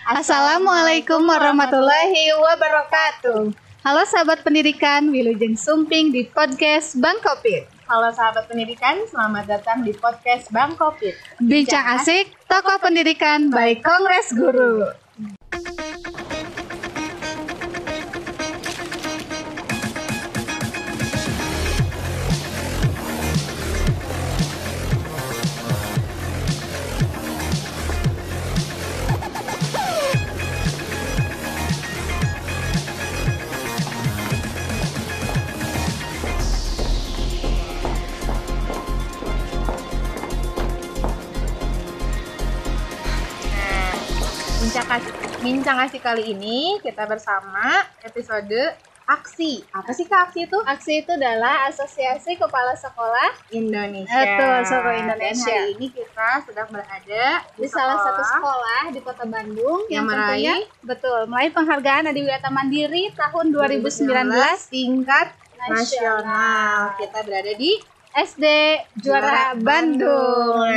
Assalamualaikum warahmatullahi wabarakatuh. Halo sahabat pendidikan, Wilujeng Sumping di podcast Bang Kopit. Halo sahabat pendidikan, selamat datang di podcast Bang Kopit. Bincang asik, tokoh pendidikan by Kongres Guru. Bincang asik kali ini kita bersama episode aksi. Apa sih Kak aksi itu? Aksi itu adalah Asosiasi Kepala Sekolah Indonesia. Betul, seluruh Indonesia. Dan hari ini kita sedang berada di salah satu sekolah di Kota Bandung yang meraih penghargaan Adiwiyata Mandiri tahun 2019 tingkat nasional. Kita berada di SD Juara Bandung.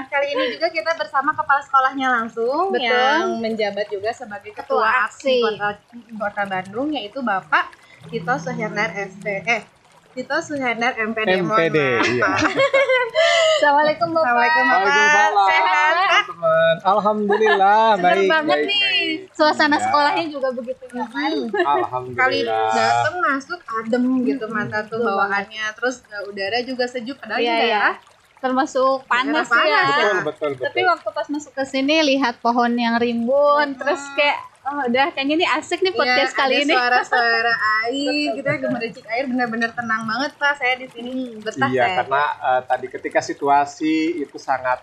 Kali ini juga kita bersama kepala sekolahnya langsung. Betul. Yang menjabat juga sebagai ketua aksi Kota Bandung, yaitu Bapak Tito Suhendar Tito Suhendar MPD. Iya. Assalamualaikum Bapak. Waalaikumsalam. Sehat, teman-teman. Alhamdulillah baik. banget baik, nih. baik. Suasana Ya. sekolahnya juga begitu nyaman. Kali Alhamdulillah. datang masuk adem gitu mata tuh bawaannya, terus udara juga sejuk, padahal Iya, juga iya. ya. Termasuk panas Panas, ya. Betul. Tapi waktu pas masuk ke sini lihat pohon yang rimbun, terus kayak udah kayaknya ini asik nih podcast kali ini. Suara-suara air gitu ya, gemericik air, benar-benar tenang banget Pak. Saya di sini betah Iya, saya. karena tadi ketika situasi itu sangat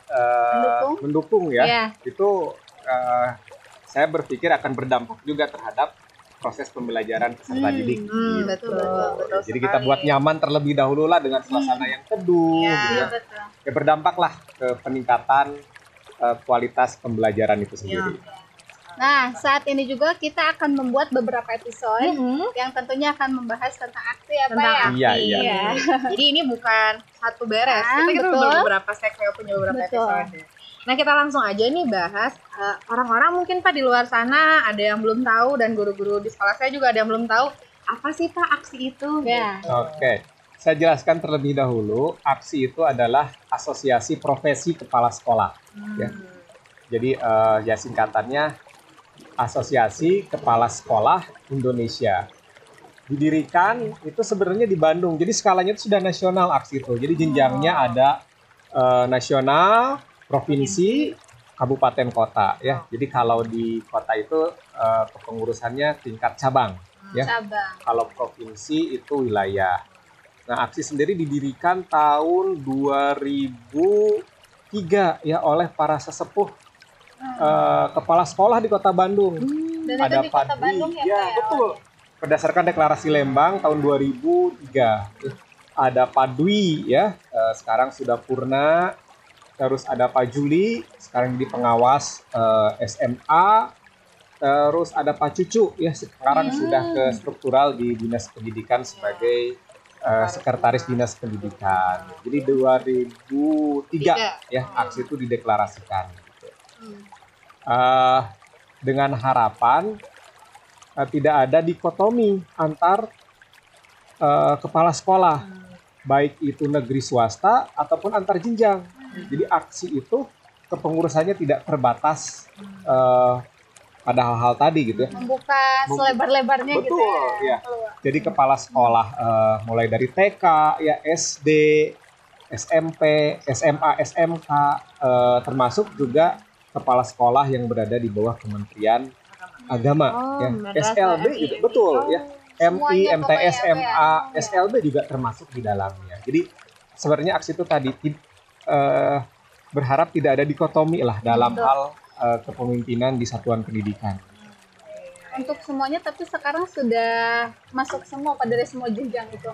mendukung ya. Iya. Itu saya berpikir akan berdampak juga terhadap proses pembelajaran peserta didik. Gitu. Betul Jadi kita sekali. buat nyaman terlebih dahulu lah dengan suasana yang teduh. Iya, Gitu ya. Betul. Ya, berdampak lah ke peningkatan kualitas pembelajaran itu sendiri. Nah, saat ini juga kita akan membuat beberapa episode yang tentunya akan membahas tentang aksi apa Tentang ya? aksi. Iya. Jadi ini bukan satu beres. Ah, Kita betul. beberapa segmen, punya beberapa Betul. episode. Nah, kita langsung aja nih bahas orang-orang mungkin Pak di luar sana ada yang belum tahu, dan guru-guru di sekolah saya juga ada yang belum tahu apa sih Pak aksi itu. Ya. Oke, saya jelaskan terlebih dahulu. Aksi itu adalah Asosiasi Profesi Kepala Sekolah. Ya. Jadi ya singkatannya Asosiasi Kepala Sekolah Indonesia. Didirikan itu sebenarnya di Bandung. Jadi skalanya itu sudah nasional aksi itu. Jadi jenjangnya ada nasional, provinsi, kabupaten, kota. Ya. Jadi kalau di kota itu kepengurusannya tingkat cabang. Ya. Cabang. Kalau provinsi itu wilayah. Nah, aksi sendiri didirikan tahun 2003 ya oleh para sesepuh kepala sekolah di Kota Bandung. Dan Ada itu di Kota Padwi. Bandung ya, Ya, Pak, betul. Berdasarkan deklarasi Lembang tahun 2003. Ada Padwi ya, sekarang sudah purna. Terus ada Pak Juli, sekarang jadi pengawas SMA. Terus ada Pak Cucu ya, sekarang sudah ke struktural di Dinas Pendidikan sebagai Sekretaris Dinas Pendidikan. Jadi 2003 ya aksi itu dideklarasikan. Dengan harapan tidak ada dikotomi antar kepala sekolah, baik itu negeri swasta ataupun antar jenjang. Jadi aksi itu kepengurusannya tidak terbatas pada hal-hal tadi gitu ya. membuka selebar-lebarnya gitu Betul, ya. Jadi kepala sekolah mulai dari TK, ya SD, SMP, SMA, SMK, termasuk juga kepala sekolah yang berada di bawah Kementerian Agama, ya. SLB juga betul, ya. MI, Semuanya MTS, pokoknya, MA, ya. SLB juga termasuk di dalamnya. Jadi sebenarnya aksi itu tadi berharap tidak ada dikotomi lah dalam hal kepemimpinan di satuan pendidikan. Untuk semuanya, tapi sekarang sudah masuk semua dari semua jenjang itu.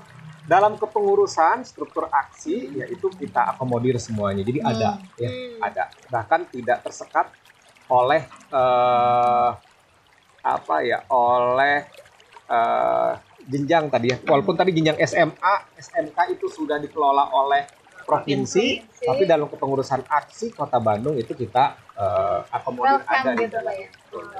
Dalam kepengurusan struktur aksi yaitu kita akomodir semuanya. Jadi ada ya, ada. Bahkan tidak tersekat oleh jenjang tadi ya. Walaupun tadi jenjang SMA, SMK itu sudah dikelola oleh provinsi, tapi dalam kepengurusan aksi Kota Bandung itu kita akomodir ada di gitu Pak ya.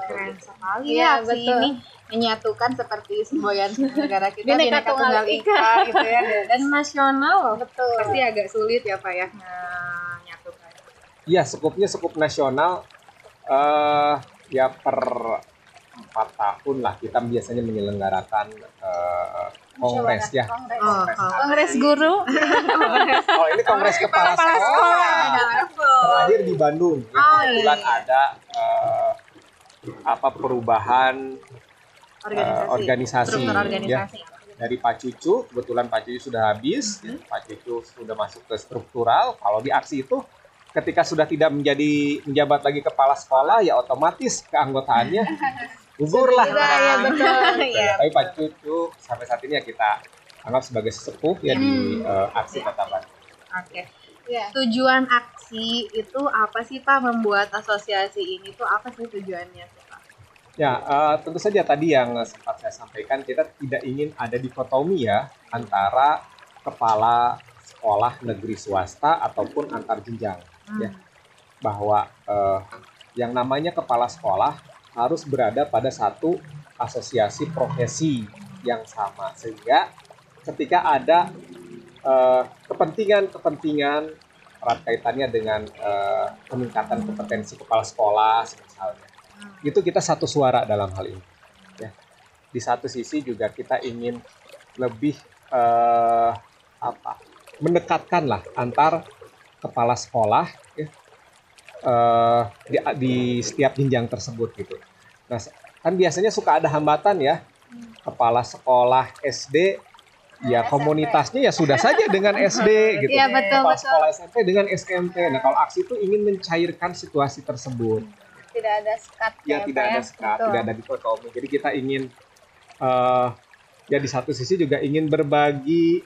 Keren sekali Iya, ya aksi betul. ini menyatukan seperti semboyan negara kita Bineka Bhinneka Tunggal Tunggal Ika gitu ya, dan nasional Betul. pasti agak sulit ya Pak ya menyatukan. Iya, skup nasional ya per 4 tahun lah kita biasanya menyelenggarakan kongres ya. Kongres guru. Oh, ini kongres kepala sekolah. Terakhir di Bandung. Ya, kebetulan ada perubahan organisasi. Struktur organisasi. Ya. Dari Pak Cucu, kebetulan Pak Cucu sudah habis, ya. Pak Cucu sudah masuk ke struktural. Kalau di aksi itu ketika sudah tidak menjabat lagi kepala sekolah, ya otomatis keanggotaannya gugur lah. Ya, betul. Ya. Tapi Pak Cucu sampai saat ini ya kita anggap sebagai sesepuh ya di aksi Kota Bandung. Oke. Ya. Tujuan aksi itu apa sih Pak, membuat asosiasi ini tuh apa sih tujuannya Pak? Ya, tentu saja tadi yang sempat saya sampaikan, kita tidak ingin ada dikotomi ya antara kepala sekolah negeri swasta ataupun antar jenjang. Ya, bahwa yang namanya kepala sekolah harus berada pada satu asosiasi profesi yang sama, sehingga ketika ada kepentingan erat kaitannya dengan peningkatan kompetensi kepala sekolah misalnya, itu kita satu suara dalam hal ini. Ya. Di satu sisi juga kita ingin lebih mendekatkan lah antar kepala sekolah ya, di setiap jenjang tersebut gitu. Nah, kan biasanya suka ada hambatan ya, kepala sekolah SD ya komunitasnya ya sudah saja dengan SD gitu. Iya, betul, Kepala betul. sekolah SMP dengan SMP. Nah, kalau aksi itu ingin mencairkan situasi tersebut. Tidak ada sekat. Ya, tidak ada sekat, tidak ada dikotomi. Jadi kita ingin ya di satu sisi juga ingin berbagi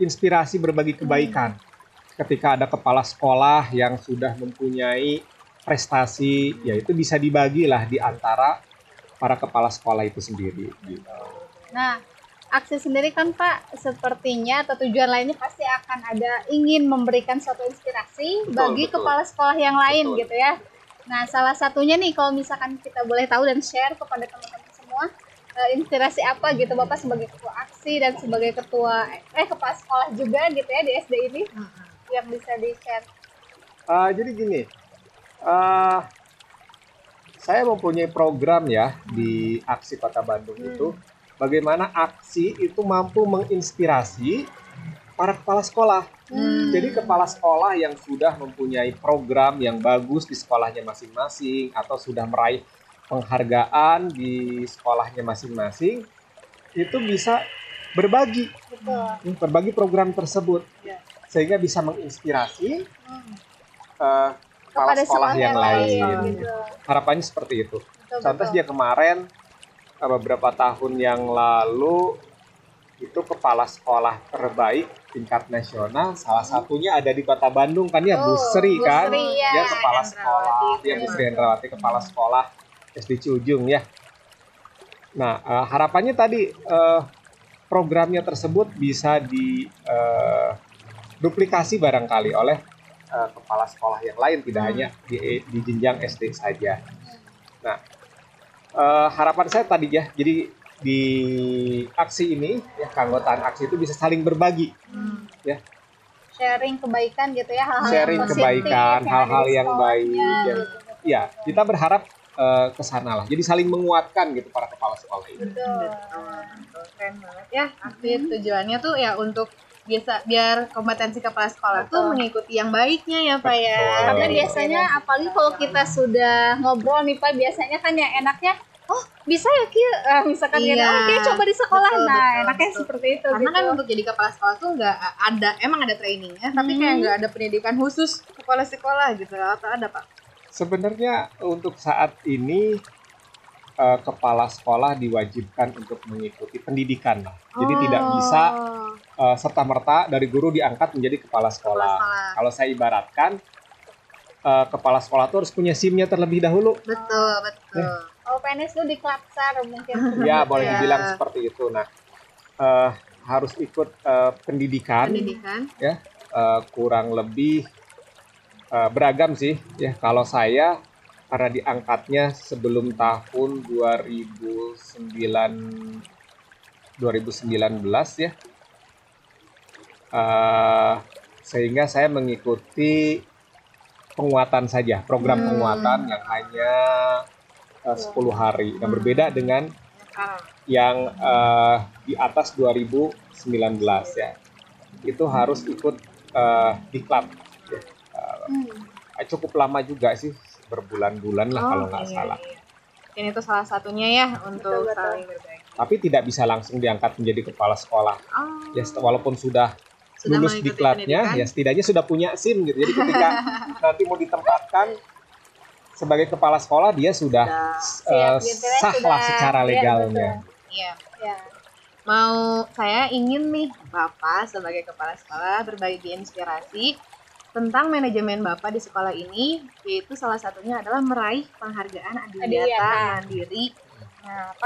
inspirasi, berbagi kebaikan. Ketika ada kepala sekolah yang sudah mempunyai prestasi, ya itu bisa dibagilah di antara para kepala sekolah itu sendiri. Gitu. Nah, aksi sendiri kan Pak, sepertinya atau tujuan lainnya pasti akan ada ingin memberikan suatu inspirasi bagi betul. kepala sekolah yang lain Betul. gitu ya. Nah, salah satunya nih kalau misalkan kita boleh tahu dan share kepada teman-teman semua, inspirasi apa gitu Bapak sebagai ketua aksi dan sebagai ketua kepala sekolah juga gitu ya di SD ini yang bisa di-share. Jadi gini, saya mempunyai program ya di aksi Kota Bandung itu, bagaimana aksi itu mampu menginspirasi para kepala sekolah. Jadi kepala sekolah yang sudah mempunyai program yang bagus di sekolahnya masing-masing atau sudah meraih penghargaan di sekolahnya masing-masing, itu bisa berbagi program tersebut, sehingga bisa menginspirasi kepala sekolah yang lain. Gitu. Harapannya seperti itu. Contoh Betul. dia kemarin beberapa tahun yang lalu itu kepala sekolah terbaik tingkat nasional, salah satunya ada di Kota Bandung kan ya, Bu Sri kan, Bu Sri, ya. dia kepala sekolah, Hendrawati. dia Bu Sri Hendrawati, kepala sekolah SD Ciujung ya. Nah, harapannya tadi programnya tersebut bisa duplikasi barangkali oleh kepala sekolah yang lain, tidak hanya di jenjang SD saja. Nah, harapan saya tadi ya, jadi di aksi ini ya, keanggotaan aksi itu bisa saling berbagi, ya, Sharing kebaikan gitu ya, hal-hal sharing yang positif, kebaikan, hal-hal yang baik. sekolahnya. Ya, kita berharap ke sana lah. Jadi saling menguatkan gitu para kepala sekolah ini. Betul. Keren banget ya. Aksi tujuannya tuh ya untuk biar kompetensi kepala sekolah tuh mengikuti yang baiknya ya Pak ya. Betul. Karena biasanya apalagi kalau kita sudah ngobrol nih Pak, biasanya kan yang enaknya bisa ya Ki, misalkan Iya. gini, Ki coba di sekolah. Betul, Nah, betul, enaknya betul. seperti itu Karena gitu. kan untuk jadi kepala sekolah tuh emang ada trainingnya, tapi kayak nggak ada pendidikan khusus kepala sekolah gitu, atau ada Pak? Sebenarnya untuk saat ini kepala sekolah diwajibkan untuk mengikuti pendidikan lah. Jadi tidak bisa serta-merta dari guru diangkat menjadi kepala sekolah. Kalau saya ibaratkan, kepala sekolah itu harus punya SIM-nya terlebih dahulu. Betul. Oh, PNS itu di Klatsar mungkin. Ya, boleh Ya. dibilang seperti itu. Nah, harus ikut pendidikan. Pendidikan. Ya, kurang lebih beragam sih ya. Kalau saya karena diangkatnya sebelum tahun 2019 ya, sehingga saya mengikuti penguatan saja, program penguatan yang hanya 10 hari, yang berbeda dengan yang di atas 2019 ya. Itu harus ikut diklat ya. Cukup lama juga sih, berbulan-bulan lah kalau nggak salah. Mungkin itu salah satunya ya untuk saling berbagi. Tapi tidak bisa langsung diangkat menjadi kepala sekolah. Ya, walaupun sudah lulus mengikuti diklatnya, pendidikan. ya setidaknya sudah punya SIM gitu. Jadi ketika nanti mau ditempatkan sebagai kepala sekolah, dia sudah Siap, gitu ya, sah lah sudah. secara Iya, legalnya. Iya. Ya. Saya ingin nih Bapak sebagai kepala sekolah berbagi inspirasi tentang manajemen Bapak di sekolah ini, yaitu salah satunya adalah meraih penghargaan Adiwiyata Adiwiyata. Mandiri. Nah,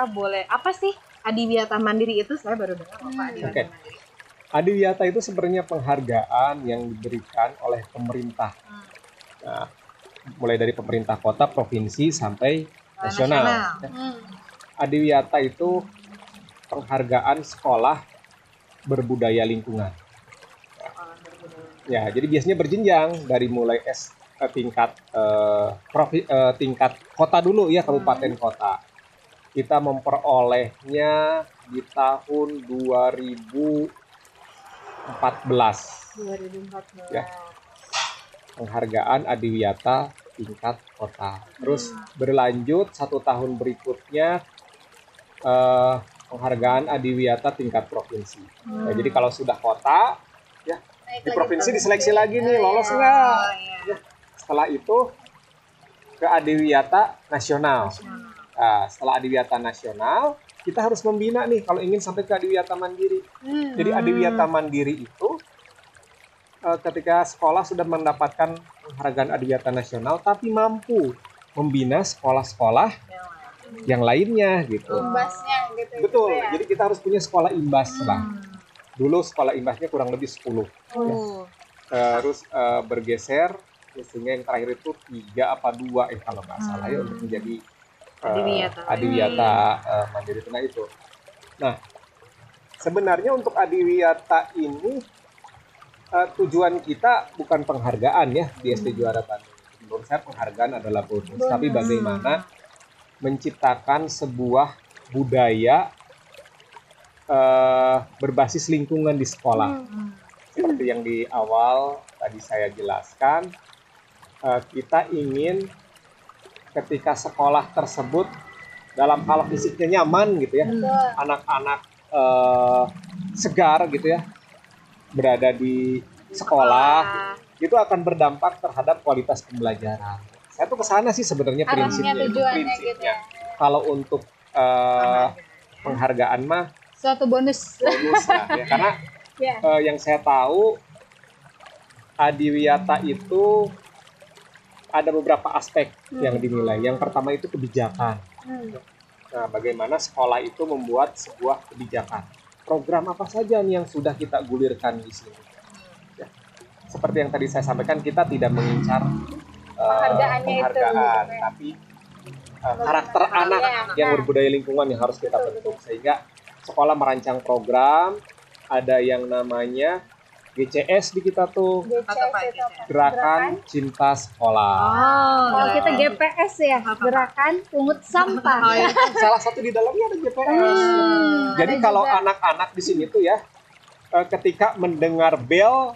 apa sih Adiwiyata Mandiri itu? Saya baru dengar Bapak Adiwiyata Oke. Mandiri. Adiwiyata itu sebenarnya penghargaan yang diberikan oleh pemerintah. Nah, mulai dari pemerintah kota, provinsi, sampai nasional. Adiwiyata itu penghargaan sekolah berbudaya lingkungan. Ya, jadi biasanya berjenjang dari mulai tingkat tingkat kota dulu ya, kabupaten kota. Kita memperolehnya di tahun 2014. 2014. Ya. Penghargaan Adiwiyata tingkat kota. Terus berlanjut 1 tahun berikutnya penghargaan Adiwiyata tingkat provinsi. Nah, jadi kalau sudah kota, ya di provinsi diseleksi lagi nih, lolos nggak? Ya. Setelah itu ke Adiwiyata nasional. Nah, setelah Adiwiyata nasional, kita harus membina nih kalau ingin sampai ke Adiwiyata Mandiri. Jadi Adiwiyata Mandiri itu ketika sekolah sudah mendapatkan penghargaan Adiwiyata nasional, tapi mampu membina sekolah-sekolah yang lainnya gitu. Imbasnya gitu. Betul. Gitu ya. Jadi kita harus punya sekolah imbas lah. Dulu sekolah imbasnya kurang lebih 10. Ya. Terus bergeser, sehingga yang terakhir itu 3 apa 2 kalau nggak salah ya, untuk menjadi Adiwiyata Mandiri Tengah itu. Nah, sebenarnya untuk Adiwiyata ini tujuan kita bukan penghargaan ya di SD Juara Bandung. Menurut saya penghargaan adalah bonus. Tapi bagaimana menciptakan sebuah budaya berbasis lingkungan di sekolah. Seperti yang di awal tadi saya jelaskan, kita ingin ketika sekolah tersebut dalam hal fisiknya nyaman gitu ya, anak-anak segar gitu ya, berada di sekolah, itu akan berdampak terhadap kualitas pembelajaran. Saya tuh kesana sih sebenarnya prinsipnya. Tujuannya gitu ya. Kalau untuk penghargaan mah Suatu bonus. bonus lah ya, karena yang saya tahu Adiwiyata itu ada beberapa aspek yang dinilai. Yang pertama itu kebijakan. Nah, bagaimana sekolah itu membuat sebuah kebijakan. Program apa saja nih yang sudah kita gulirkan di sini. Ya. Seperti yang tadi saya sampaikan, kita tidak mengincar penghargaan, tapi karakter anak yang berbudaya lingkungan yang harus kita bentuk. Sehingga sekolah merancang program, ada yang namanya GCS di kita tuh, Gerakan Cinta Sekolah. Kalau kita GPS ya, Gerakan Pungut Sampah. Salah satu di dalamnya ada GPS. Jadi kalau anak-anak di sini tuh ya, ketika mendengar bel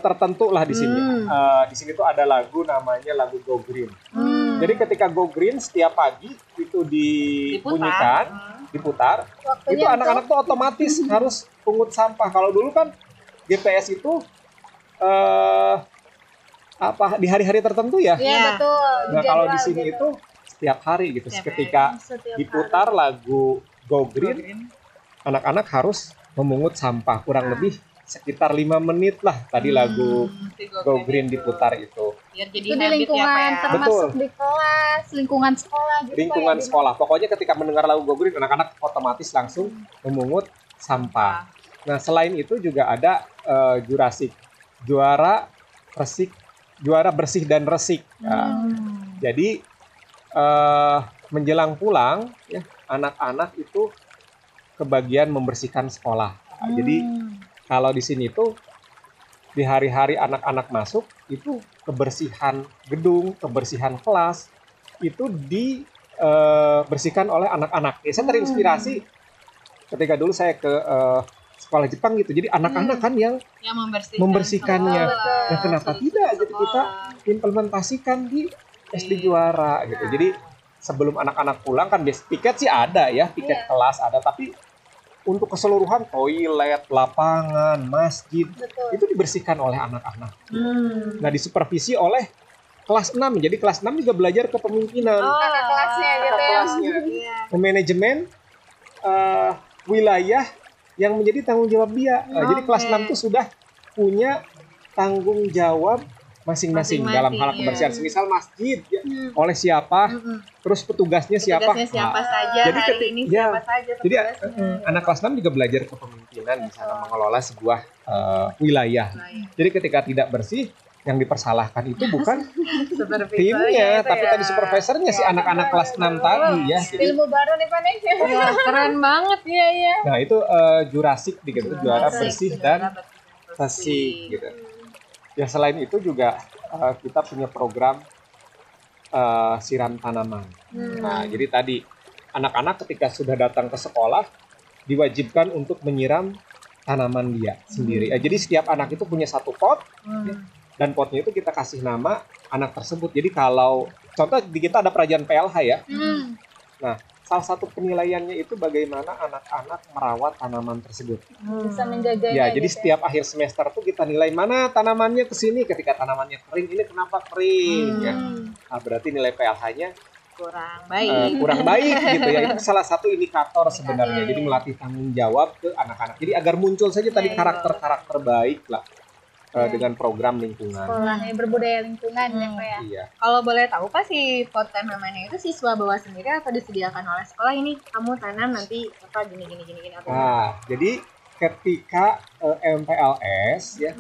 tertentu lah di sini. Di sini tuh ada lagu namanya lagu Go Green. Jadi ketika Go Green setiap pagi itu dibunyikan, diputar, itu anak-anak tuh otomatis harus pungut sampah. Kalau dulu kan GPS itu di hari-hari tertentu ya. Iya, betul. Nah, kalau di sini itu setiap hari gitu. Ketika diputar lagu Go Green, anak-anak harus memungut sampah kurang lebih sekitar 5 menit lah tadi lagu Go Green diputar itu. Biar jadi Itu di habit lingkungan, ya, Pak. termasuk di kelas, lingkungan sekolah gitu. Lingkungan Pak, ya. sekolah. Pokoknya ketika mendengar lagu Go Green, anak-anak otomatis langsung memungut sampah. Nah, selain itu juga ada Jurassic, juara resik, juara bersih dan resik. Nah, jadi menjelang pulang, ya, anak-anak itu kebagian membersihkan sekolah. Nah, jadi kalau di sini tuh di hari-hari anak-anak masuk itu kebersihan gedung, kebersihan kelas itu dibersihkan oleh anak-anak. Ya, saya terinspirasi ketika dulu saya ke sekolah Jepang gitu. Jadi anak-anak kan yang membersihkannya. sekolah. Nah, kenapa tidak gitu kita implementasikan di SD Juara gitu. Jadi sebelum anak-anak pulang kan piket sih ada ya, piket kelas ada, tapi untuk keseluruhan toilet, lapangan, masjid Betul. itu dibersihkan oleh anak-anak. Nah, disupervisi oleh kelas 6. Jadi kelas 6 juga belajar kepemimpinan. Kakak kelasnya gitu Kakak ya. kelasnya. Manajemen wilayah yang menjadi tanggung jawab dia. Jadi kelas 6 itu sudah punya tanggung jawab masing-masing dalam hal kebersihan. Semisal masjid ya, oleh siapa, terus petugasnya siapa. Siapa Nah, saja jadi hari ini siapa saja jadi petugasnya. anak kelas 6 juga belajar kepemimpinan di sana mengelola sebuah wilayah. Jadi ketika tidak bersih, yang dipersalahkan itu bukan timnya, tapi tadi supervisornya si anak-anak kelas 6 tadi ya. Jadi, Ilmu baru nih Pak nih. Wah, keren banget. Iya. nah itu Jurassic gitu, juara bersih dan bersih gitu. Ya selain itu juga kita punya program siram tanaman. Nah, jadi tadi anak-anak ketika sudah datang ke sekolah diwajibkan untuk menyiram tanaman dia sendiri. Jadi setiap anak itu punya satu pot dan potnya itu kita kasih nama anak tersebut. Jadi kalau contoh di kita ada perajian PLH ya. Nah, salah satu penilaiannya itu bagaimana anak-anak merawat tanaman tersebut. Bisa menjaganya. Ya, jadi gitu setiap akhir semester tuh kita nilai mana tanamannya ke sini. Ketika tanamannya kering, ini kenapa kering ya. Nah, berarti nilai PLH-nya kurang baik gitu ya. Itu salah satu indikator sebenarnya. Jadi melatih tanggung jawab ke anak-anak. Jadi agar muncul saja tadi karakter-karakter baik lah dengan program lingkungan. sekolahnya berbudaya lingkungan ya Pak ya. Iya. Kalau boleh tahu Pak, si pot tanamannya itu siswa bawa sendiri atau disediakan oleh sekolah, ini kamu tanam nanti apa gini atau Nah, jadi ketika MPLS ya,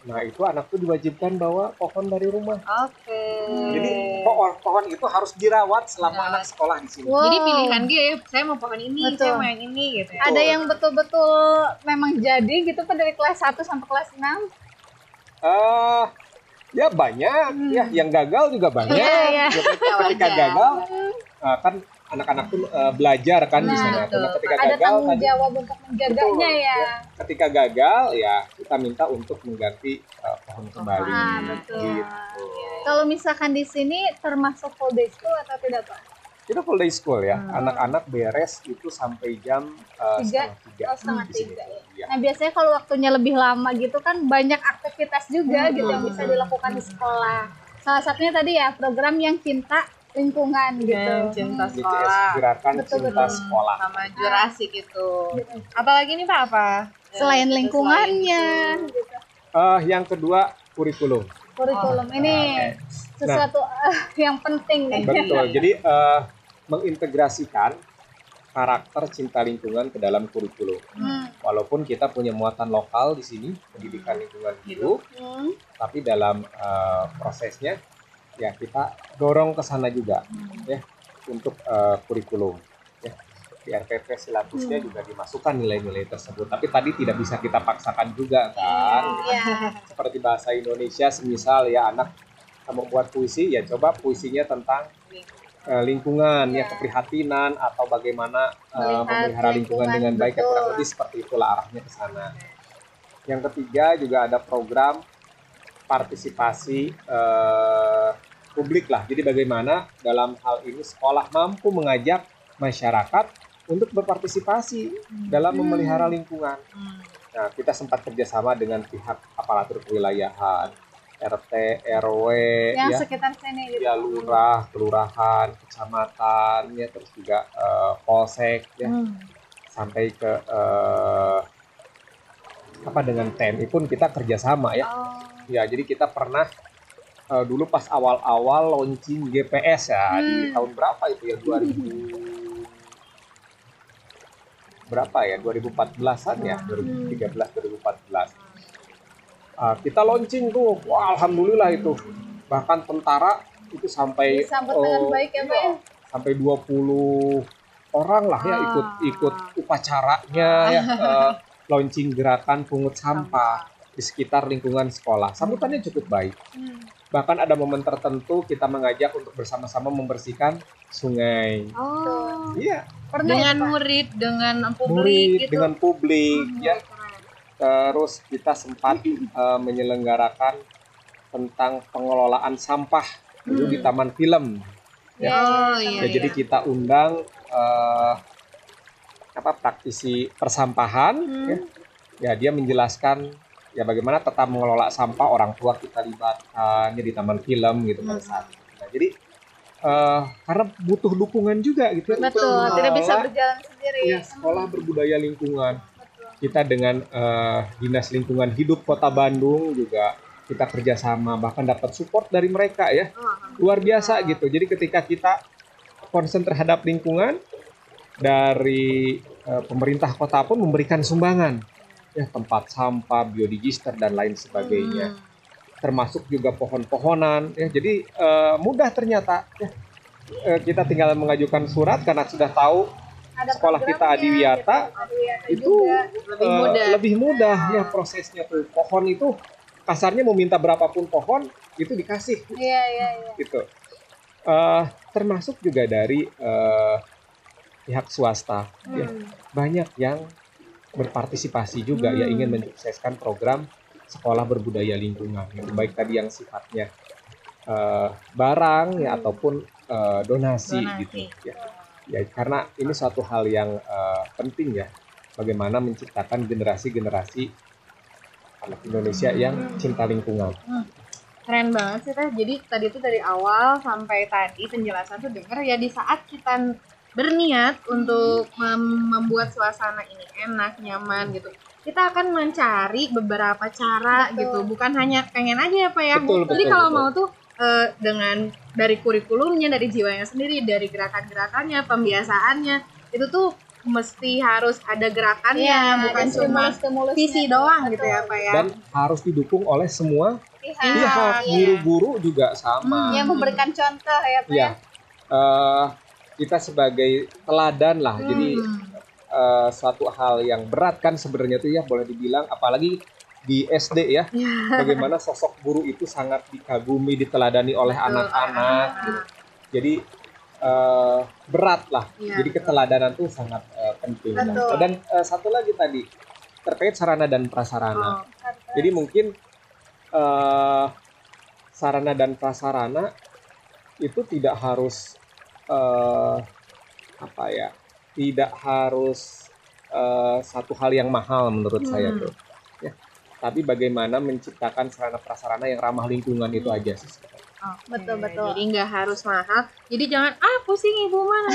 nah itu anak tuh diwajibkan bawa pohon dari rumah. Oke. Jadi pohon itu harus dirawat selama anak sekolah di sini. Wow. Jadi pilihan dia ya, saya mau pohon ini, Betul. saya mau yang ini gitu ya. Ada yang betul-betul memang jadi gitu Pak dari kelas 1 sampai kelas 6. Ya banyak ya, yang gagal juga banyak. Iya. Ketika gagal kan anak-anak tuh belajar kan di sana. betul. Nah, ketika Ada gagal tanggung tadi jawab untuk menjaganya betul, ya. ketika gagal ya kita minta untuk mengganti pohon kembali. Betul. Gitu. Kalau misalkan di sini termasuk full day school atau tidak Pak? Kita full day school ya. Anak-anak beres itu sampai jam setengah tiga. Oh, setengah di sini. 3 ya. Iya. Nah biasanya kalau waktunya lebih lama gitu kan banyak aktivitas juga gitu yang bisa dilakukan di sekolah. Salah satunya tadi ya program yang cinta lingkungan gitu. Cinta BCS, sekolah Gerakan Betul, Cinta betul. Sekolah. sama Jurassic itu. Apalagi nih Pak, apa? Selain Gitu, lingkungannya, selain itu. gitu. Yang kedua kurikulum. Kurikulum ini sesuatu yang penting nih. Betul. Jadi mengintegrasikan karakter cinta lingkungan ke dalam kurikulum. Walaupun kita punya muatan lokal di sini, pendidikan lingkungan hidup, tapi dalam prosesnya ya kita dorong ke sana juga ya untuk kurikulum. Ya. Di RPP Silatusnya juga dimasukkan nilai-nilai tersebut. Tapi tadi tidak bisa kita paksakan juga kan. Iya. Seperti bahasa Indonesia, semisal ya anak membuat puisi, ya coba puisinya tentang lingkungan, ya keprihatinan atau bagaimana memelihara lingkungan dengan baik, ya kurang lebih seperti itulah arahnya ke sana. Yang ketiga juga ada program partisipasi publik lah. Jadi bagaimana dalam hal ini sekolah mampu mengajak masyarakat untuk berpartisipasi dalam memelihara lingkungan. Nah, kita sempat kerjasama dengan pihak aparatur kewilayahan, RT, RW, Yang ya, sekitar sini gitu. ya lurah, kelurahan, kecamatan, ya terus juga polsek, ya sampai ke dengan TNI pun kita kerjasama ya. Ya, jadi kita pernah dulu pas awal-awal launching GPS ya di tahun berapa itu ya 2014-an ya 2013 2014. Kita launching tuh, wah alhamdulillah itu. Bahkan tentara itu sampai Disambut dengan baik ya Pak ya. sampai 20 orang lah ya ikut upacaranya ya, launching gerakan pungut sampah di sekitar lingkungan sekolah. Sambutannya cukup baik. Bahkan ada momen tertentu kita mengajak untuk bersama-sama membersihkan sungai. Oh. Iya, Pernah Dengan ya, Pak? murid, dengan publik murid gitu. dengan publik ya. Keren. Terus kita sempat menyelenggarakan tentang pengelolaan sampah dulu di Taman Film. Ya. Oh Ya, iya. jadi kita undang praktisi persampahan. Ya, dia menjelaskan ya bagaimana tetap mengelola sampah, orang tua kita libatkan ya, di Taman Film gitu pada saat itu. Nah, jadi karena butuh dukungan juga gitu. ya, Betul, untuk tidak bisa mengelola, berjalan sendiri. ya, sekolah berbudaya lingkungan. Betul. Kita dengan Dinas Lingkungan Hidup Kota Bandung juga kita kerjasama, bahkan dapat support dari mereka ya, luar biasa gitu. Jadi ketika kita concern terhadap lingkungan, dari pemerintah kota pun memberikan sumbangan ya, tempat sampah, biodigester dan lain sebagainya, termasuk juga pohon-pohonan ya. Jadi mudah ternyata ya. Kita tinggal mengajukan surat karena sudah tahu Ada sekolah kita programnya, Adiwiyata, gitu. Adiwiyata itu juga. Lebih mudah. ya prosesnya tuh. Pohon itu kasarnya mau minta berapapun pohon itu dikasih Iya. gitu. Termasuk juga dari pihak swasta ya. Banyak yang berpartisipasi juga ya, ingin mensukseskan program sekolah berbudaya lingkungan gitu. Baik tadi yang sifatnya barang ya ataupun donasi gitu ya. Ya, karena ini suatu hal yang penting ya, bagaimana menciptakan generasi-generasi anak Indonesia yang cinta lingkungan. Keren banget sih Teh. Jadi tadi tuh dari awal sampai tadi penjelasan tuh denger ya, di saat kita berniat untuk membuat suasana ini enak, nyaman gitu, kita akan mencari beberapa cara gitu, bukan hanya pengen aja ya Pak ya. Betul, Jadi betul, kalau betul. mau tuh dengan dari kurikulumnya, dari jiwanya sendiri, dari gerakan-gerakannya, pembiasaannya, itu tuh mesti harus ada gerakannya, Iya, bukan ada cuma stimulus-stimulusnya. visi doang Betul. gitu ya Pak ya. Dan harus didukung oleh semua Pihak. pihak, Iya. guru-guru juga sama. Yang memberikan contoh ya Pak Ya, ya. kita sebagai teladan lah. Jadi suatu hal yang berat kan sebenarnya tuh ya, boleh dibilang, apalagi di SD ya, bagaimana sosok guru itu sangat dikagumi, diteladani oleh anak-anak. Gitu. Jadi berat lah. Iya, Jadi keteladanan tuh sangat penting. Betul. Dan satu lagi tadi terkait sarana dan prasarana. Oh. Jadi mungkin sarana dan prasarana itu tidak harus tidak harus satu hal yang mahal menurut saya tuh. Ya. Tapi bagaimana menciptakan sarana prasarana yang ramah lingkungan itu aja sih. Betul. Jadi nggak harus mahal. Jadi jangan pusing ibu mana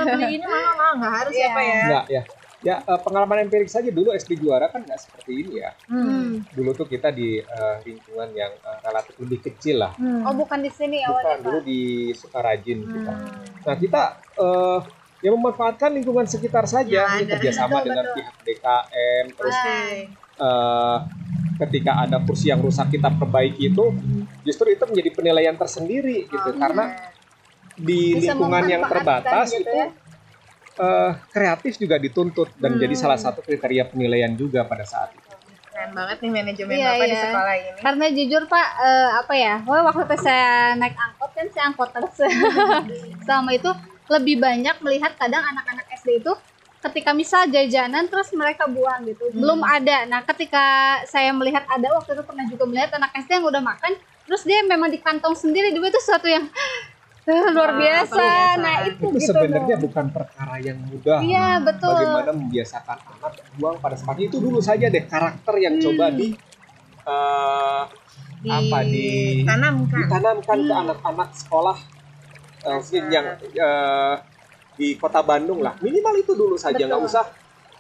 beli ini mahal, nggak harus Iya. ya Pak ya. Enggak ya. Ya pengalaman empirik saja, dulu SD Juara kan nggak seperti ini ya. Dulu tuh kita di lingkungan yang relatif lebih kecil lah. Oh bukan di sini Bukan, awalnya dulu Pak. di Sukarajin kita. Nah kita ya memanfaatkan lingkungan sekitar saja, Ya, ini kerjasama betul, dengan betul. pihak DKM, terus Nah, ketika ada kursi yang rusak kita perbaiki itu, justru itu menjadi penilaian tersendiri gitu, karena di Bisa lingkungan yang memanfaatkan terbatas gitu itu ya. kreatif juga dituntut dan jadi salah satu kriteria penilaian juga pada saat itu. Keren banget nih manajemen Iya, Bapak di iya. sekolah ini. Karena jujur Pak, waktu saya naik angkot kan, saya angkot terus. Sama itu lebih banyak melihat kadang anak-anak SD itu ketika misal jajanan terus mereka buang gitu, belum ada. Nah ketika saya melihat ada, waktu itu pernah juga melihat anak SD yang udah makan terus dia memang di kantong sendiri, itu sesuatu yang luar biasa. biasa. Nah itu Itu gitu sebenarnya loh. bukan perkara yang mudah. Iya betul. Bagaimana membiasakan anak buang pada sepatu itu dulu saja deh, karakter yang coba ditanamkan ke anak-anak sekolah yang di Kota Bandung lah. Minimal itu dulu saja, nggak usah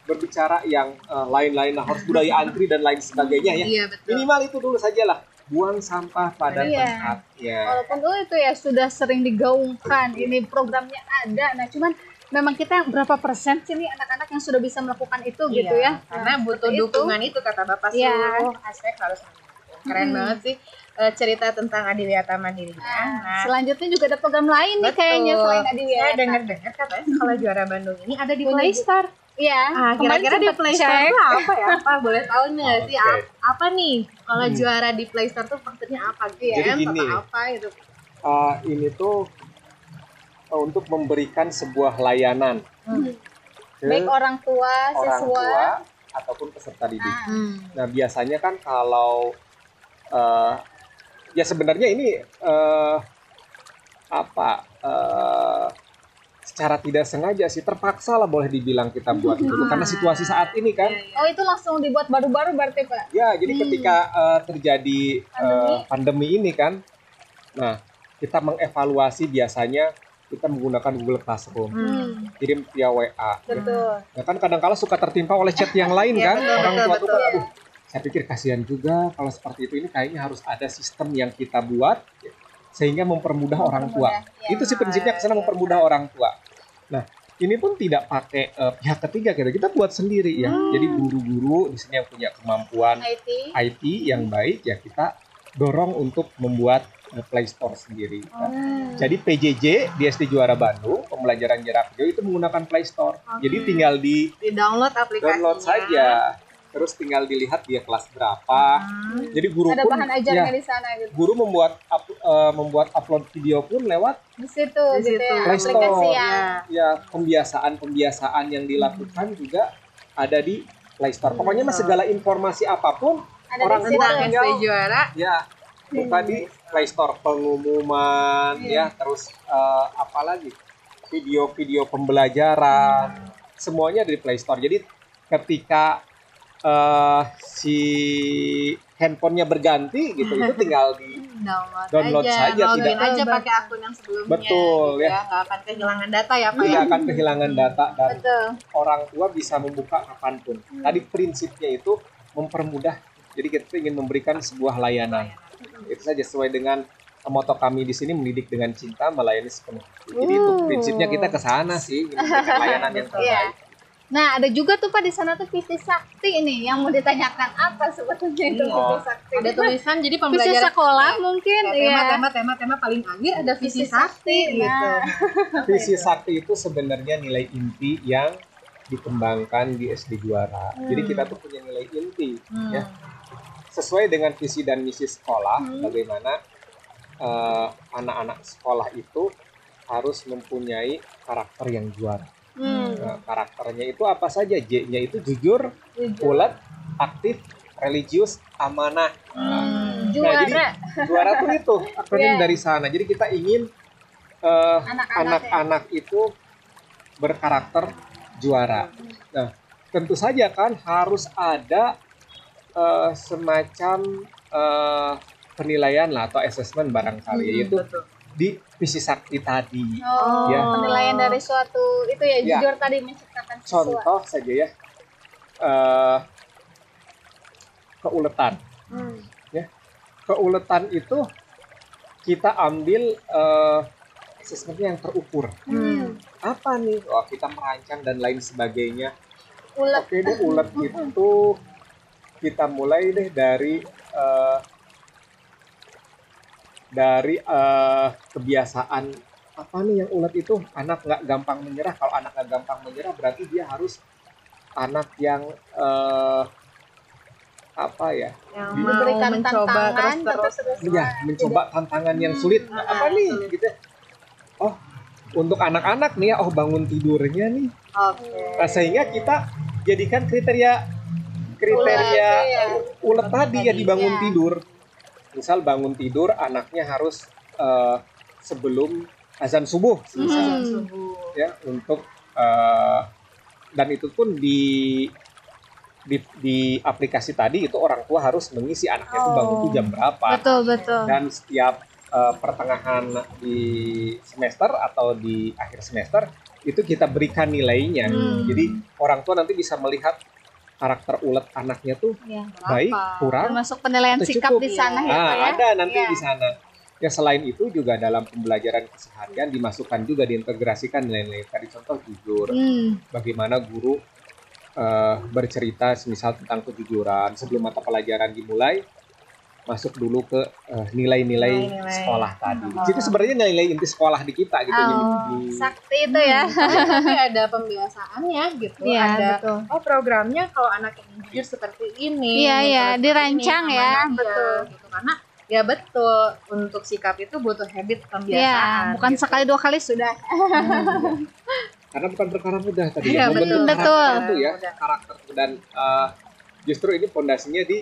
berbicara yang lain-lain lah, harus budaya antri dan lain sebagainya ya. Iya betul. Minimal itu dulu sajalah, buang sampah pada Iya. tempatnya. Walaupun itu ya sudah sering digaungkan, ini programnya ada. Nah cuman memang kita berapa persen sih nih anak-anak yang sudah bisa melakukan itu gitu ya. Karena butuh seperti itu. dukungan itu kata Bapak, Iya. seluruh aspek harus ada. Keren banget sih cerita tentang Adiwiyata Mandirinya. Nah, Selanjutnya juga ada program lain nih betul. kayaknya selain Saya Adiwiyata. dengar-dengar katanya Sekolah Juara Bandung ini ada di Punya Play Store. Iya. Kira-kira di Play Store itu apa ya? Apa boleh tahu nggak sih Oke. apa nih kalau juara di Play Store tuh maksudnya apa? Jadi Games gini. atau apa gitu? Ini tuh untuk memberikan sebuah layanan ke Baik orang tua, orang siswa. tua ataupun peserta didik. Nah, Nah, biasanya kan kalau ya sebenarnya ini secara tidak sengaja sih, terpaksa lah boleh dibilang kita buat itu karena situasi saat ini kan. oh itu langsung dibuat baru-baru berarti Pak? Ya, jadi ketika terjadi pandemi ini kan, nah kita mengevaluasi biasanya kita menggunakan Google Classroom, kirim via WA. Betul. Nah kan kadang-kala suka tertimpa oleh chat yang lain Iya, kan, betul, orang betul, tua tuh kan, betul. aduh, saya pikir kasihan juga kalau seperti itu. Ini kayaknya harus ada sistem yang kita buat sehingga mempermudah orang tua. Ya. Itu sih prinsipnya kesana mempermudah orang tua. Nah, ini pun tidak pakai pihak ketiga kita buat sendiri ya. Jadi guru-guru di sini yang punya kemampuan IT. IT yang baik ya kita dorong untuk membuat Play Store sendiri. Nah, jadi PJJ di SD Juara Bandung pembelajaran jarak jauh itu menggunakan Play Store. Jadi tinggal di Di-download aplikasinya. download saja. Terus tinggal dilihat dia kelas berapa. Jadi guru Ada pun bahan ajarnya ya, di sana gitu. guru membuat upload video pun lewat Di situ Di gitu situ. ya. Play Store. Aplikasi yang ya pembiasaan yang dilakukan juga ada di Play Store. Pokoknya mah segala informasi apapun ada orang di situ. tua Tentang tinggal SD Juara. ya buka di Play Store, pengumuman ya, terus apalagi video-video pembelajaran semuanya ada di Play Store. Jadi ketika si handphonenya berganti gitu itu tinggal di download saja, login tidak- aja pakai akun yang sebelumnya. Betul, gitu ya. Nggak akan kehilangan data ya Pak. tidak akan kehilangan data dan Betul. orang tua bisa membuka kapanpun. Tadi prinsipnya itu mempermudah. Jadi kita ingin memberikan sebuah layanan. Itu saja sesuai dengan moto kami di sini, mendidik dengan cinta, melayani sepenuh hati. Jadi itu prinsipnya kita ke sana sih, ingin memberikan layanan yang terbaik. Nah, ada juga tuh Pak di sana tuh visi sakti ini yang mau ditanyakan apa sebetulnya itu visi sakti. Ada tulisan jadi visi pembelajaran sekolah mungkin ya. tema paling akhir ada visi Visi sakti sakti, gitu. nah. Visi sakti itu sebenarnya nilai inti yang dikembangkan di SD Juara. Jadi kita tuh punya nilai inti ya. Sesuai dengan visi dan misi sekolah, bagaimana anak-anak sekolah itu harus mempunyai karakter yang juara. Nah, karakternya itu apa saja? J-nya itu jujur, ulet, aktif, religius, amanah. Nah, jadi Juara. juara tuh itu akronim Iya. dari sana. Jadi kita ingin anak-anak itu berkarakter juara. Nah, tentu saja kan harus ada semacam penilaian lah atau assessment barangkali, yaitu Betul. di visi sakti tadi. Oh, Ya. penilaian dari suatu itu ya, Ya. jujur tadi menciptakan siswa. Contoh saja ya, keuletan. Ya, keuletan itu kita ambil assessmentnya yang terukur. Apa nih? Wah, kita merancang dan lain sebagainya. Ulet. Oke deh, ulet itu kita mulai deh dari kebiasaan apa nih yang ulet itu, anak nggak gampang menyerah. Kalau anak nggak gampang menyerah berarti dia harus anak yang apa ya? Yang Diberikan mau mencoba tantangan terus-terus. Ya, mencoba tantangan yang sulit. Apa nih? sulit. Gitu. Oh, untuk anak-anak nih ya, oh bangun tidurnya nih. Oke. Nah, sehingga kita jadikan kriteria ulet tadi ya di bangun Iya. tidur. Misal bangun tidur anaknya harus sebelum azan subuh, misal, Subuh. ya untuk dan itu pun di aplikasi tadi itu orang tua harus mengisi anaknya itu bangun tuh jam berapa. Betul, betul. Dan setiap pertengahan di semester atau di akhir semester itu kita berikan nilainya. Jadi orang tua nanti bisa melihat karakter ulet anaknya tuh Ya. baik, kurang, Termasuk penilaian atau sikap cukup. di sana ya, Nah, Pak ya. ada nanti Iya. di sana. Ya selain itu juga dalam pembelajaran keseharian dimasukkan juga diintegrasikan nilai-nilai tadi, contoh jujur. Bagaimana guru bercerita misal tentang kejujuran sebelum mata pelajaran dimulai. masuk dulu ke nilai-nilai Nilai-nilai. sekolah tadi. Itu sebenarnya nilai inti sekolah di kita gitu. Sakti itu ya. Tapi ada pembiasaannya gitu. Iya, Ada betul. programnya kalau anak ini jujur seperti ini. Iya, iya, seperti dirancang ini, ya, amanah, betul. Gitu. Karena ya betul, untuk sikap itu butuh habit pembiasaan. Iya, bukan gitu. sekali 2 kali sudah. Karena bukan perkara mudah tadi Iya, ya, membentuk betul. karakter itu ya, Mudah. karakter dan justru ini pondasinya di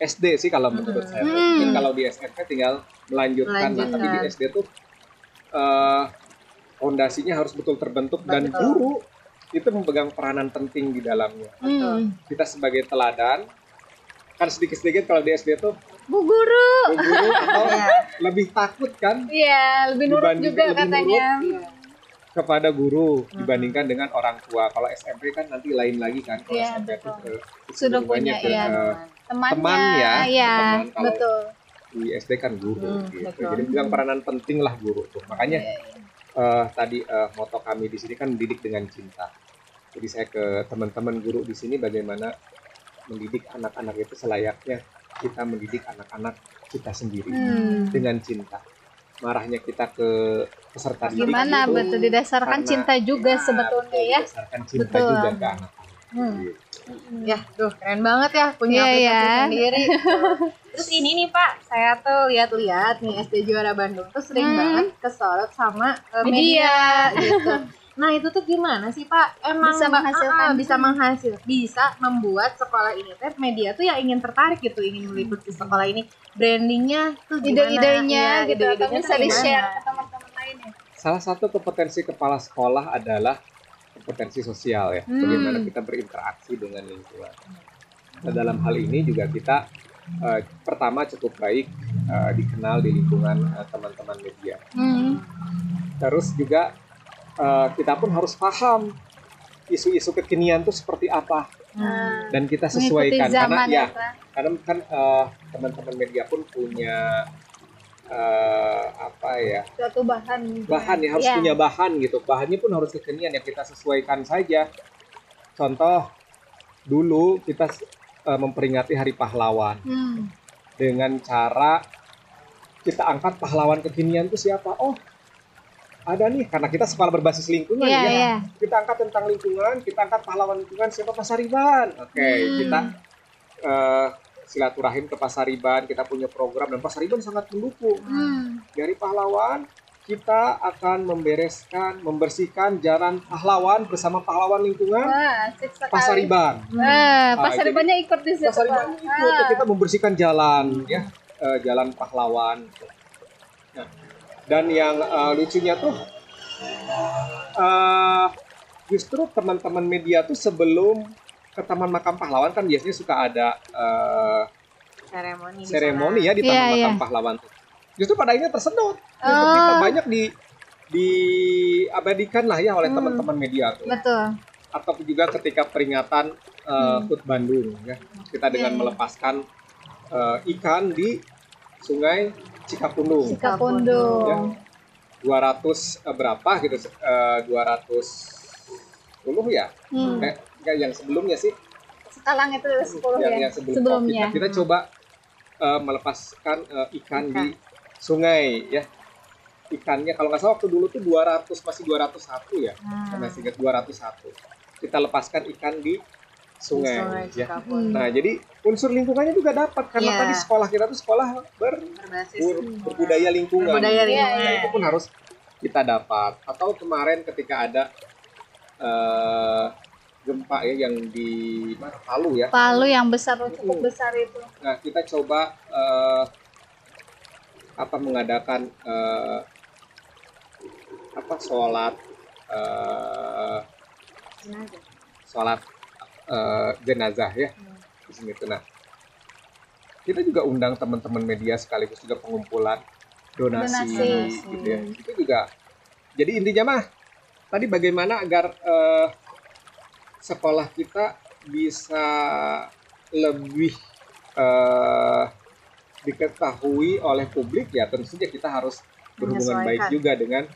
SD sih kalau menurut saya. Mungkin kalau di SMP tinggal melanjutkan. Nah, tapi di SD tuh fondasinya harus betul terbentuk dan guru itu memegang peranan penting di dalamnya. Kita sebagai teladan, kan sedikit-sedikit kalau di SD tuh Bu Guru. atau lebih takut kan Iya, lebih nurut Dibanding- juga lebih katanya. kepada guru dibandingkan dengan orang tua. Kalau SMP kan nanti lain lagi kan. Kalau Iya, SMP betul. tuh Sudah hubungannya punya, iya. Temannya. teman ya, Iya, teman. Kalau betul. di SD kan guru gitu. betul. Jadi memegang peranan penting lah guru tuh. Makanya tadi moto kami di sini kan mendidik dengan cinta. Jadi saya ke teman-teman guru di sini bagaimana mendidik anak-anak itu selayaknya kita mendidik anak-anak kita sendiri dengan cinta. Marahnya kita ke peserta didik Gimana itu betul didasarkan karena- cinta juga sebetulnya ya. Berdasarkan cinta Betul. juga ke anak. Gitu. Ya, tuh keren banget ya punya Iya, aplikasi ya. sendiri. Terus ini nih Pak, saya tuh lihat-lihat nih SD Juara Bandung tuh sering banget kesorot sama media gitu. Nah itu tuh gimana sih Pak? Emang Bisa menghasilkan. bisa membuat sekolah ini teh media tuh yang ingin tertarik gitu, ingin meliput di sekolah ini. Brandingnya tuh gimana? Ide-idenya Iya, gitu atau ide-idenya bisa tuh gimana? di-share ke teman-teman lainnya. Salah satu kompetensi kepala sekolah adalah kompetensi sosial ya. Bagaimana kita berinteraksi dengan lingkungan. Nah, dalam hal ini juga kita pertama cukup baik dikenal di lingkungan teman-teman media. Terus juga kita pun harus paham isu-isu kekinian itu seperti apa dan kita sesuaikan Mengikuti zaman karena ya Pak. karena kan teman-teman media pun punya apa ya Suatu bahan ya harus Iya. punya bahan gitu, bahannya pun harus kekinian ya kita sesuaikan saja. Contoh dulu kita memperingati Hari Pahlawan dengan cara kita angkat pahlawan kekinian itu siapa. Oh ada nih, karena kita sekolah berbasis lingkungan Iya, ya. iya. Kita angkat tentang lingkungan, kita angkat pahlawan lingkungan siapa, Pasariban. Oke, kita silaturahim ke Pasariban, kita punya program dan Pasariban sangat mendukung. Dari pahlawan kita akan membersihkan jalan pahlawan bersama pahlawan lingkungan Wah, asik sekali. Pasariban. Pasaribannya ikut di situ. Pasariban Pak. itu kita membersihkan jalan ya, jalan pahlawan. Nah, dan yang lucunya tuh justru teman-teman media tuh sebelum ke Taman Makam Pahlawan kan biasanya suka ada seremoni ya di Taman Iya, Makam iya. Pahlawan tuh. Justru pada akhirnya tersedot. Untuk kita banyak diabadikan lah ya oleh teman-teman media tuh. Betul. Atau juga ketika peringatan HUT Bandung ya. Kita dengan melepaskan ikan di Sungai Cikapundung. Cikapundung. Ya. 200 berapa gitu 210 ya. Kayak yang sebelumnya sih. Sekarang itu 10 ya. Yang Sebelumnya. kita coba melepaskan ikan di sungai ya. Ikannya kalau nggak salah waktu dulu tuh 201 ya. Saya masih ingat 201. Kita lepaskan ikan di sungai ya. Nah, jadi unsur lingkungannya juga dapat karena tadi sekolah kita tuh sekolah berbudaya lingkungan. Nah, itu pun harus kita dapat. Atau kemarin ketika ada gempa ya yang di mana Palu ya. Palu yang besar, cukup besar itu. Nah, kita coba mengadakan sholat jenazah ya di sini tuh. Nah, kita juga undang teman-teman media sekaligus juga pengumpulan donasi. Gitu ya. Itu juga. Jadi intinya mah tadi bagaimana agar sekolah kita bisa lebih diketahui oleh publik ya, tentu saja kita harus berhubungan baik juga dengan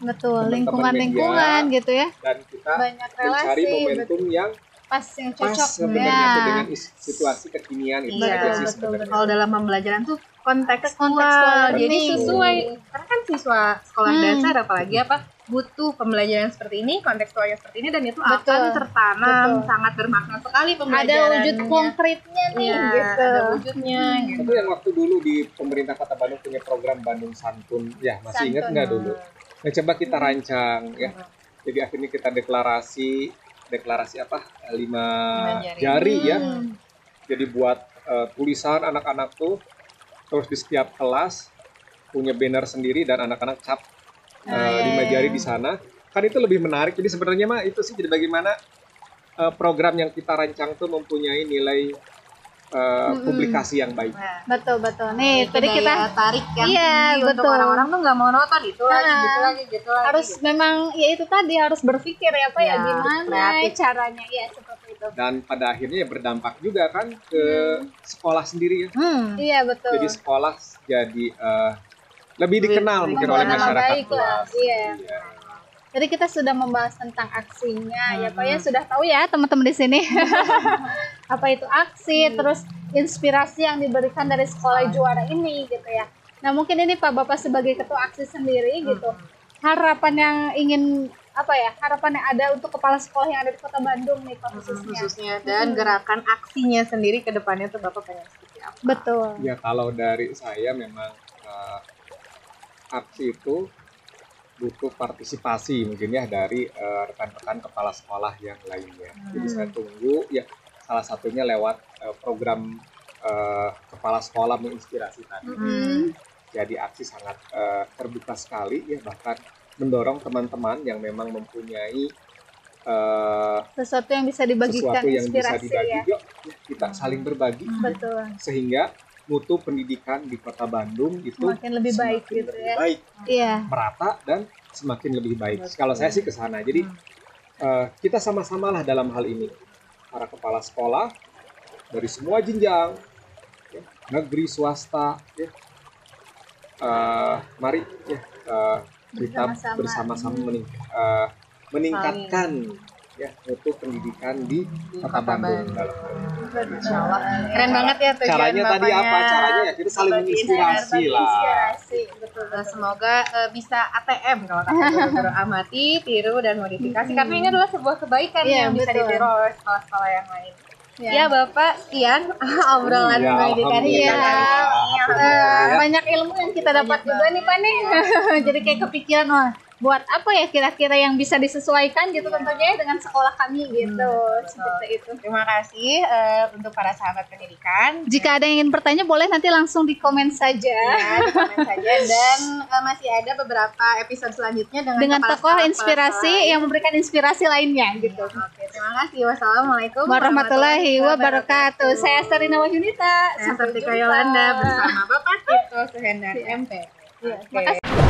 lingkungan gitu ya, dan kita banyak relasi, mencari momentum yang pas yang cocok sebenarnya dengan situasi kekinian itu aja sih sebenarnya. Kalau dalam pembelajaran tuh kontekstual. Jadi nih. sesuai, karena kan siswa sekolah dasar apalagi butuh pembelajaran seperti ini, kontekstualnya seperti ini, dan itu Betul. akan tertanam, Betul. sangat bermakna sekali Ada pembelajarannya. wujud konkretnya nih Iya, gitu. ada wujudnya gitu. Tapi yang waktu dulu di pemerintah Kota Bandung punya program Bandung Santun, ya masih ingat nggak dulu? Nah, coba kita rancang ya. Jadi akhirnya kita deklarasi apa? 5 jari ya. Jadi buat tulisan anak-anak tuh, terus di setiap kelas punya banner sendiri dan anak-anak cap 5 jari di sana. Kan itu lebih menarik. Jadi sebenarnya mah itu sih, jadi bagaimana program yang kita rancang tuh mempunyai nilai publikasi yang baik. Betul. Nih, tadi kita tarik yang Iya, tinggi untuk betul. orang-orang tuh nggak mau nonton itu lagi, Nah, gitu lagi. harus gitu. memang ya itu tadi harus berpikir ya Pak ya Ya, gimana kreatif. caranya ya seperti itu. Dan pada akhirnya ya berdampak juga kan ke sekolah sendiri ya. Iya betul. Jadi sekolah jadi lebih dikenal mungkin oleh Nama masyarakat baik lah, luas. iya. Jadi kita sudah membahas tentang aksinya ya Pak ya, sudah tahu ya teman-teman di sini apa itu aksi, terus inspirasi yang diberikan dari sekolah juara ini gitu ya. Nah mungkin ini Pak Bapak sebagai ketua aksi sendiri gitu, harapan yang ingin harapan yang ada untuk kepala sekolah yang ada di Kota Bandung nih Pak khususnya dan gerakan aksinya sendiri ke depannya tuh Bapak pengen seperti apa? Betul. Ya kalau dari saya memang aksi itu butuh partisipasi mungkin ya dari rekan-rekan kepala sekolah yang lainnya. Jadi saya tunggu ya salah satunya lewat program kepala sekolah menginspirasi tadi. Jadi aksi sangat terbuka sekali ya, bahkan mendorong teman-teman yang memang mempunyai Sesuatu yang bisa dibagikan, sesuatu yang bisa inspirasi dibagi, ya. yuk kita saling berbagi Betul. sehingga mutu pendidikan di Kota Bandung itu Semakin lebih baik semakin gitu lebih ya. baik, Iya. merata dan semakin lebih baik. Kalau saya sih ke sana. Jadi kita sama-samalah dalam hal ini, para kepala sekolah dari semua jenjang, ya, negeri, swasta, ya. Mari ya kita bersama-sama meningkatkan ya mutu pendidikan di Kota Bandung dalam hal ini. Insyaallah. Keren banget ya tujuan Caranya tadi Bapaknya. apa? Caranya ya kita saling menginspirasi lah. Inspirasi, betul. Semoga bisa ATM kalau kata guru-guru, amati, tiru, dan modifikasi, karena ini adalah sebuah kebaikan Iya, yang bisa betul. ditiru oleh sekolah-sekolah yang lain. Ya. Ya Bapak, sekian obrolan Ya, pendidikan kita alhamdulillah. kali ini. Ya. Banyak ilmu yang kita dapat juga nih Pak nih. Jadi kayak kepikiran, wah buat apa ya kira-kira yang bisa disesuaikan gitu tentunya ya dengan sekolah kami gitu. Seperti itu. Terima kasih untuk para sahabat pendidikan. Jika ada yang ingin bertanya boleh nanti langsung di komen saja. Ya, di komen saja, dan masih ada beberapa episode selanjutnya dengan kepala Tokoh sekolah inspirasi yang memberikan inspirasi lainnya gitu. Oke, terima kasih. Wassalamualaikum Warahmatullahi wabarakatuh. Saya Sarina Wahyunita. Saya Sartika Yolanda bersama Bapak Tito Suhendar MP. Terima kasih.